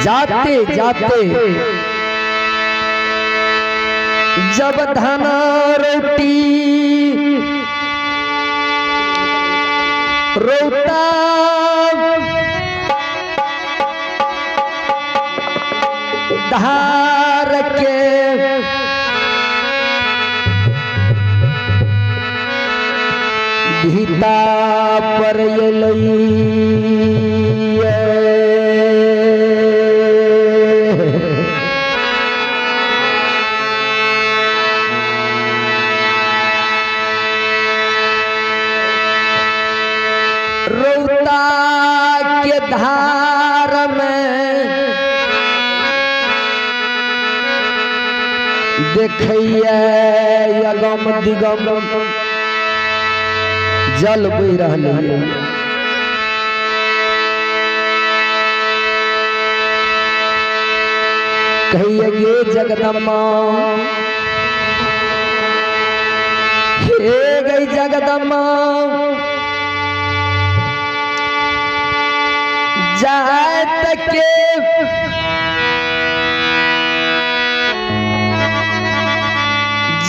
जाते जाते जब धना रोटी रोता धार के भीता पर रोता के धार में देखिए अगम दिगम जल बह रहा है। कहिए गे जगदम्बा हे गई जगदम्बा जात के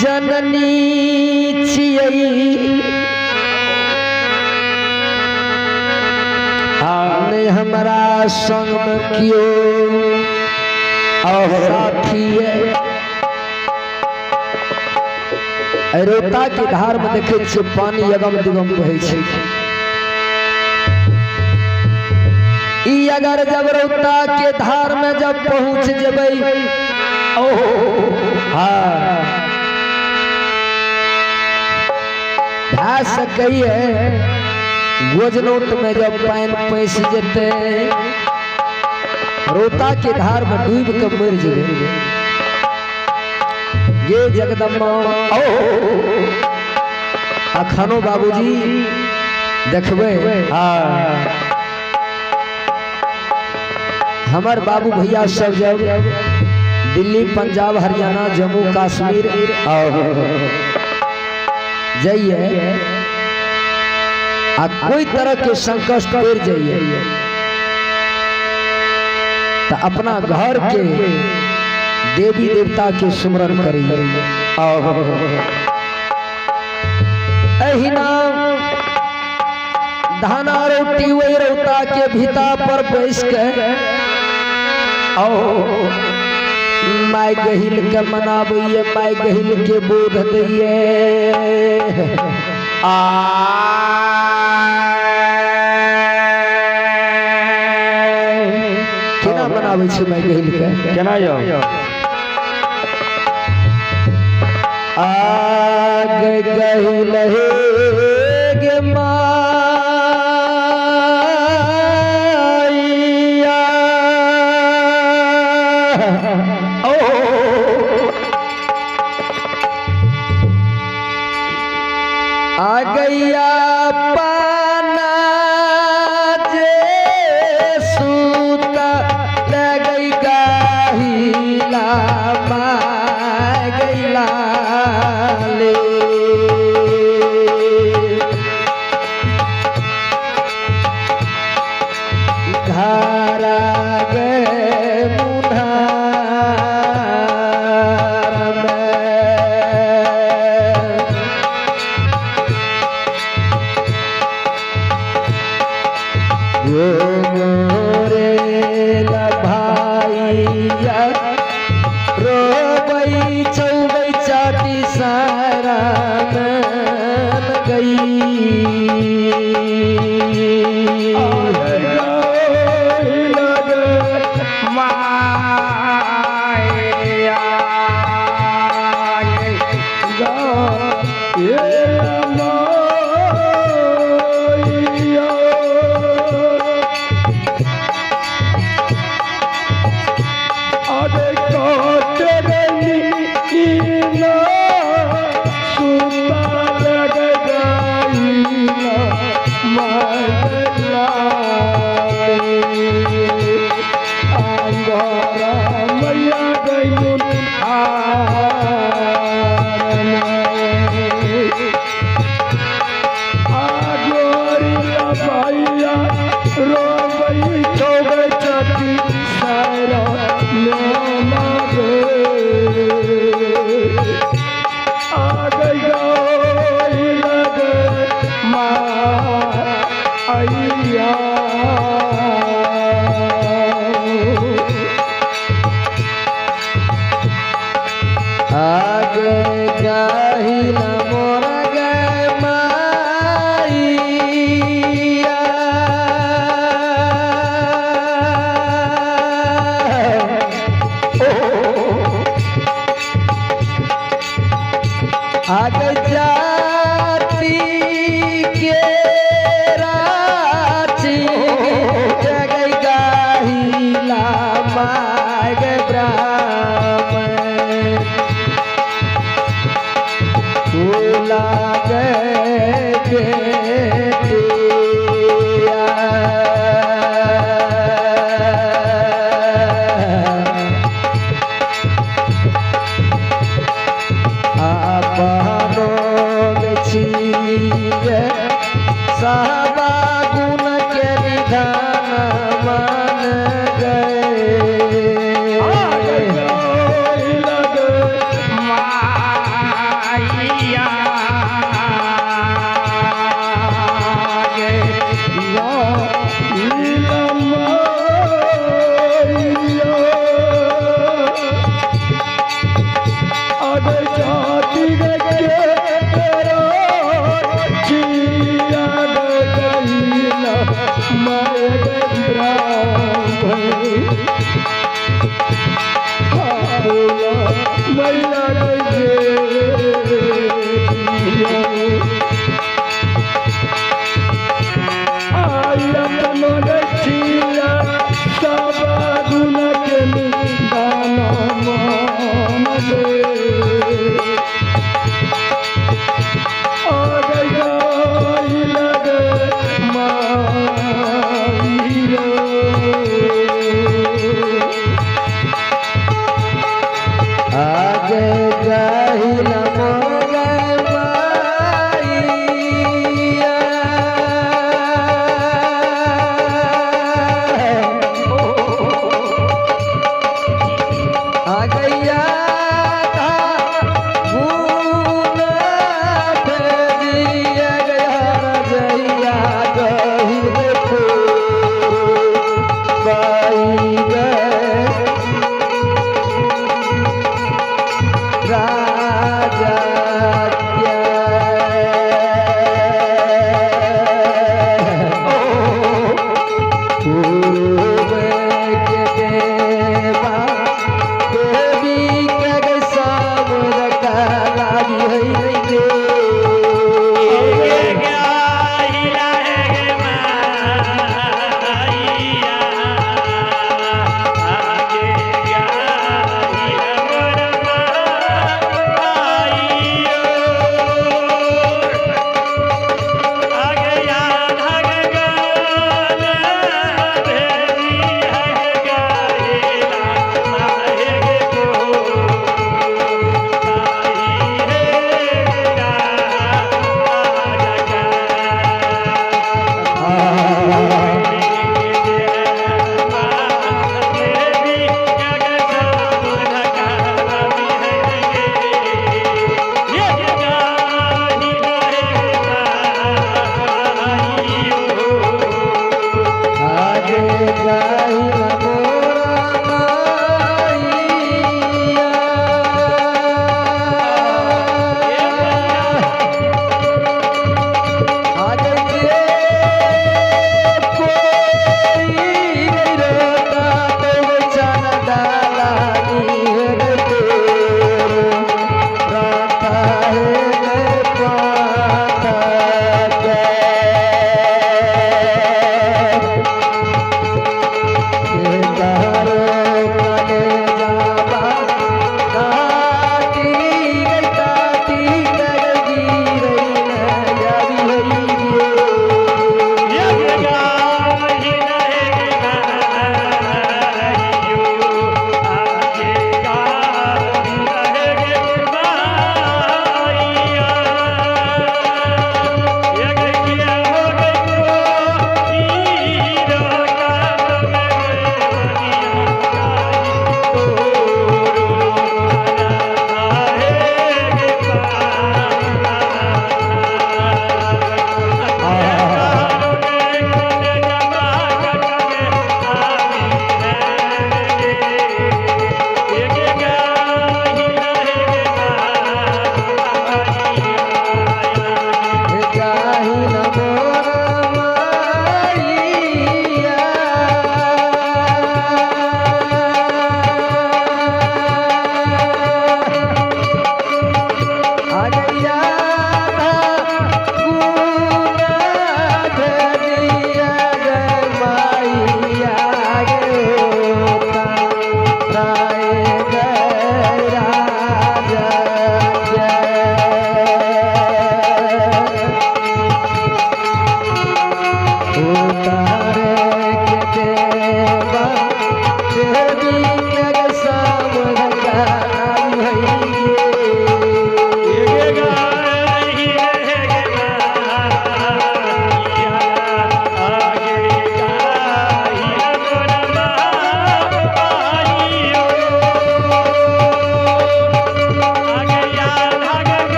जननी छियई आने हमारा संग में क्यों साथी रोता के धार में देखे छे पानी अगम दिगम बहे छे। ई अगर जब रोता के धार में जब पहुंच जबै हाँ सकइए गोजनोट में जब पान पैस जेते रोता के धार में डूब के मर जेबे। ये जगदम्बा अखनो बाबूजी देखबे हमार बाबू भैया सब जब दिल्ली पंजाब हरियाणा जम्मू कश्मीर जाइए आ कोई तरह के संकट पड़ जाइए तो अपना घर के देवी देवता के सुमरन करिए। अहिना धाना रोटी वही रोता के भीता पर बैस के माय गहिल के मनाबइए माय गहिल के बोध दिए केना मनाबै छै माय गहिल के केना यौ आगे गहिल हे गे आ गैया पाना जे सूता ले गई गाहिला माय गैला ले धारा गए मुन्हार रे भाइया रोबई चौबई चाटी सारा गई गाहिला मोर गे माइया आग जाती के राची जगै गाहिला माग ब्राह्मण फूला बेटिया आपनो छिए साबा गुण के विधान मान गए माइया